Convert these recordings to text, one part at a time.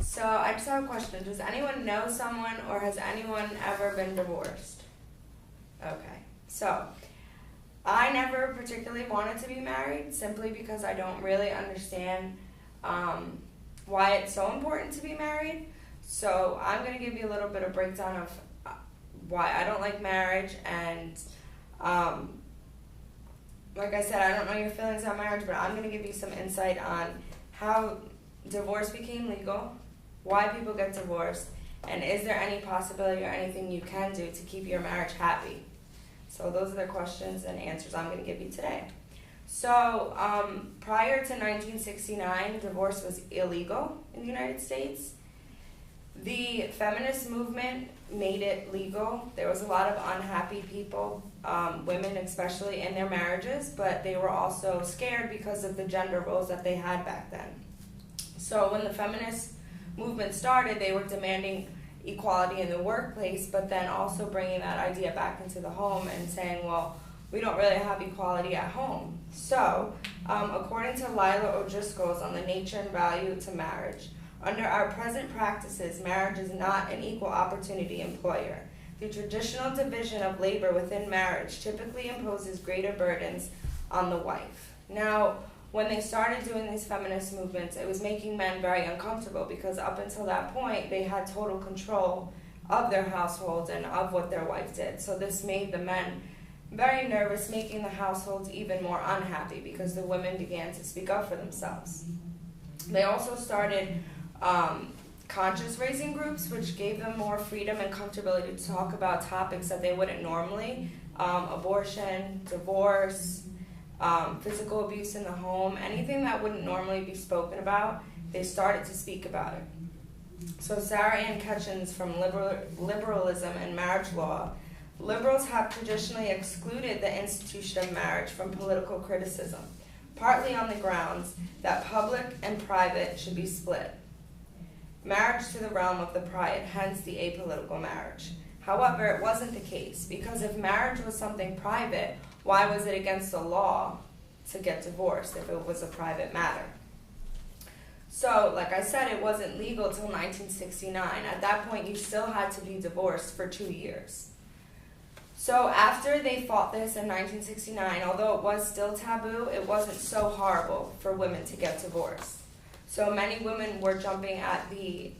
So I just have a question. Does anyone know someone or has anyone ever been divorced? Okay. So I never particularly wanted to be married simply because I don't really understand why it's so important to be married. So I'm going to give you a little bit of breakdown of why I don't like marriage and like I said, I don't know your feelings on marriage, but I'm going to give you some insight on how divorce became legal, why people get divorced, and is there any possibility or anything you can do to keep your marriage happy? So those are the questions and answers I'm going to give you today. So prior to 1969, divorce was illegal in the United States. The feminist movement made it legal. There was a lot of unhappy people, women especially, in their marriages, but they were also scared because of the gender roles that they had back then. So when the feminist movement started, they were demanding equality in the workplace, but then also bringing that idea back into the home and saying, well, we don't really have equality at home. So according to Lila O'Driscoll's on the nature and value to marriage, under our present practices, marriage is not an equal opportunity employer. The traditional division of labor within marriage typically imposes greater burdens on the wife. Now, when they started doing these feminist movements, it was making men very uncomfortable because up until that point, they had total control of their households and of what their wife did. So this made the men very nervous, making the households even more unhappy because the women began to speak up for themselves. They also started conscious raising groups, which gave them more freedom and comfortability to talk about topics that they wouldn't normally, abortion, divorce, physical abuse in the home, anything that wouldn't normally be spoken about, they started to speak about it. So Sarah Ann Ketchens from Liberalism and Marriage Law, liberals have traditionally excluded the institution of marriage from political criticism, partly on the grounds that public and private should be split. Marriage to the realm of the private, hence the apolitical marriage. However, it wasn't the case, because if marriage was something private, why was it against the law to get divorced if it was a private matter? So, like I said, it wasn't legal till 1969. At that point, you still had to be divorced for 2 years. So after they fought this in 1969, although it was still taboo, it wasn't so horrible for women to get divorced. So many women were jumping at the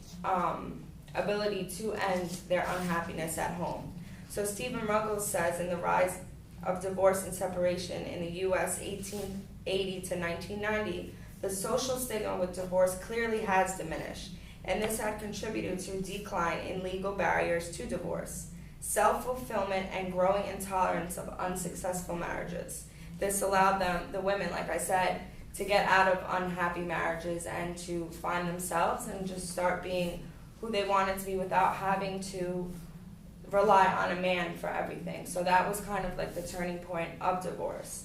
ability to end their unhappiness at home. So Stephen Ruggles says in The Rise of Divorce and Separation in the U.S. 1880 to 1990, the social stigma with divorce clearly has diminished, and this had contributed to a decline in legal barriers to divorce, self-fulfillment, and growing intolerance of unsuccessful marriages. This allowed them, the women, like I said, to get out of unhappy marriages and to find themselves and just start being who they wanted to be without having to rely on a man for everything. So that was kind of like the turning point of divorce.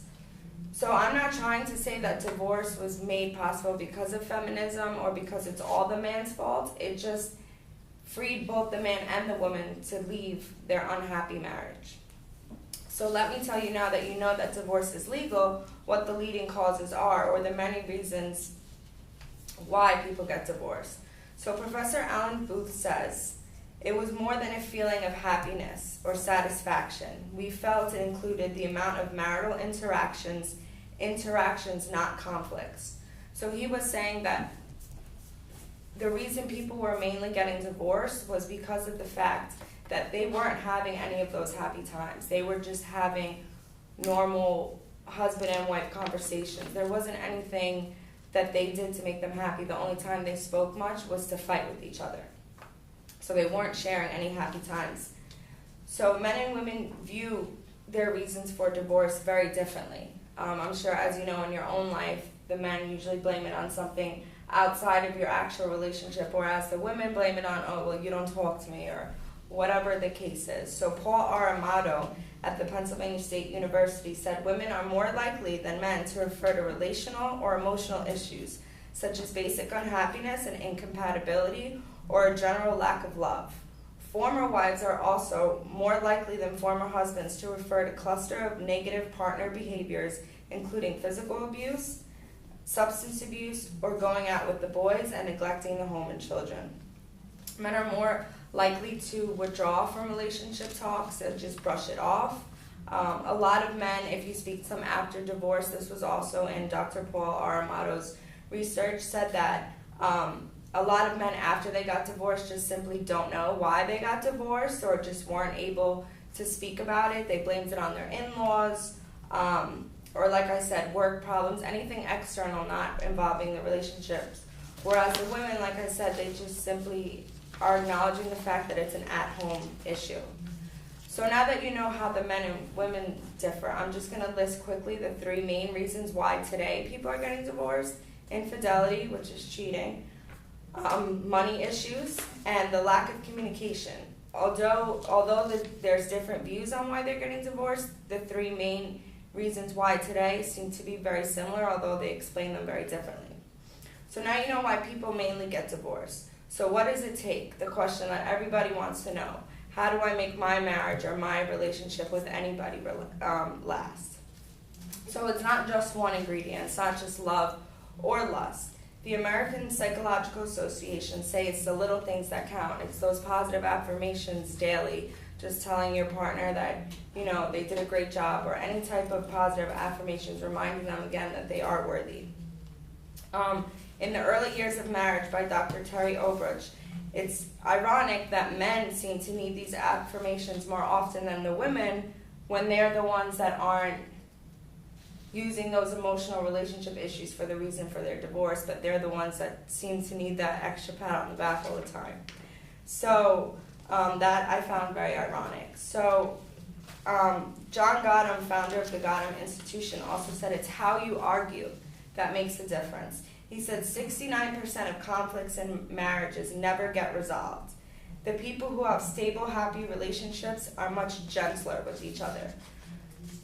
So I'm not trying to say that divorce was made possible because of feminism or because it's all the man's fault. It just freed both the man and the woman to leave their unhappy marriage. So let me tell you now that you know that divorce is legal, what the leading causes are, or the many reasons why people get divorced. So Professor Alan Booth says, it was more than a feeling of happiness or satisfaction. We felt it included the amount of marital interactions, not conflicts. So he was saying that the reason people were mainly getting divorced was because of the fact that they weren't having any of those happy times. They were just having normal husband and wife conversations. There wasn't anything that they did to make them happy. The only time they spoke much was to fight with each other. So they weren't sharing any happy times. So men and women view their reasons for divorce very differently. I'm sure, as you know, in your own life, the men usually blame it on something outside of your actual relationship, whereas the women blame it on, oh, well, you don't talk to me, or whatever the case is. So Paul R. Amato at the Pennsylvania State University said women are more likely than men to refer to relational or emotional issues, such as basic unhappiness and incompatibility, or a general lack of love. Former wives are also more likely than former husbands to refer to a cluster of negative partner behaviors, including physical abuse, substance abuse, or going out with the boys and neglecting the home and children. Men are more likely to withdraw from relationship talks and just brush it off. A lot of men, if you speak to them after divorce, this was also in Dr. Paul Aramato's research, said that a lot of men after they got divorced just simply don't know why they got divorced or just weren't able to speak about it. They blamed it on their in-laws, or like I said, work problems, anything external not involving the relationships. Whereas the women, like I said, they just simply are acknowledging the fact that it's an at-home issue. So now that you know how the men and women differ, I'm just going to list quickly the 3 main reasons why today people are getting divorced: infidelity, which is cheating, money issues, and the lack of communication. Although there's different views on why they're getting divorced, the 3 main reasons why today seem to be very similar, although they explain them very differently. So now you know why people mainly get divorced. So what does it take? The question that everybody wants to know. How do I make my marriage or my relationship with anybody last? So it's not just one ingredient. It's not just love or lust. The American Psychological Association say it's the little things that count. It's those positive affirmations daily, just telling your partner that, you know, they did a great job, or any type of positive affirmations, reminding them again that they are worthy. In the Early Years of Marriage by Dr. Terry Obruch, it's ironic that men seem to need these affirmations more often than the women, when they're the ones that aren't using those emotional relationship issues for the reason for their divorce, but they're the ones that seem to need that extra pat on the back all the time. So that I found very ironic. So John Gottman, founder of the Gottman Institution, also said it's how you argue that makes a difference. He said 69% of conflicts in marriages never get resolved. The people who have stable, happy relationships are much gentler with each other.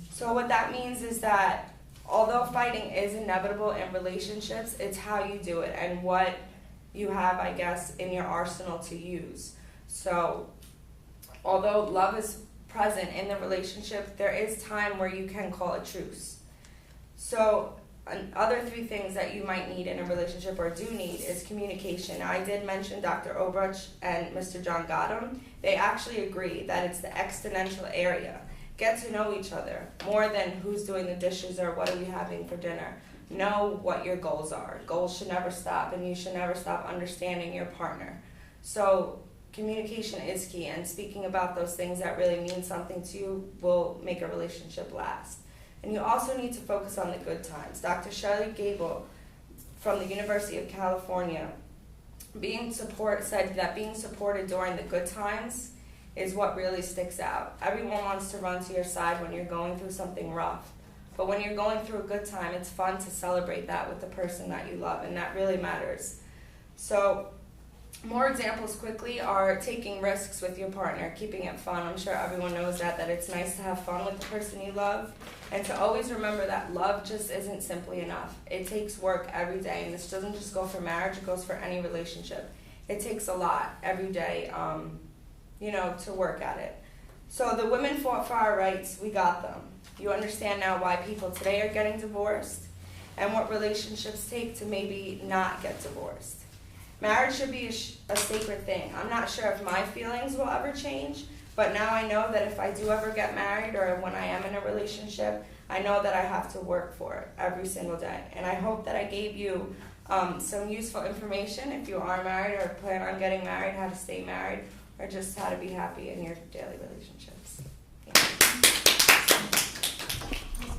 So what that means is that although fighting is inevitable in relationships, it's how you do it and what you have, I guess, in your arsenal to use. So although love is present in the relationship, there is time where you can call a truce. So other 3 things that you might need in a relationship, or do need, is communication. Now, I did mention Dr. Obruch and Mr. John Gottman. They actually agree that it's the exponential area. Get to know each other more than who's doing the dishes or what are we having for dinner. Know what your goals are. Goals should never stop, and you should never stop understanding your partner. So communication is key, and speaking about those things that really mean something to you will make a relationship last. And you also need to focus on the good times. Dr. Shirley Gable from the University of California said that being supported during the good times is what really sticks out. Everyone wants to run to your side when you're going through something rough. But when you're going through a good time, it's fun to celebrate that with the person that you love, and that really matters. So more examples quickly are taking risks with your partner, keeping it fun. I'm sure everyone knows that it's nice to have fun with the person you love, and to always remember that love just isn't simply enough. It takes work every day, and this doesn't just go for marriage, it goes for any relationship. It takes a lot every day, to work at it. So the women fought for our rights, we got them. You understand now why people today are getting divorced, and what relationships take to maybe not get divorced. Marriage should be a sacred thing. I'm not sure if my feelings will ever change, but now I know that if I do ever get married, or when I am in a relationship, I know that I have to work for it every single day. And I hope that I gave you some useful information if you are married or plan on getting married, how to stay married, or just how to be happy in your daily relationships. Thank you.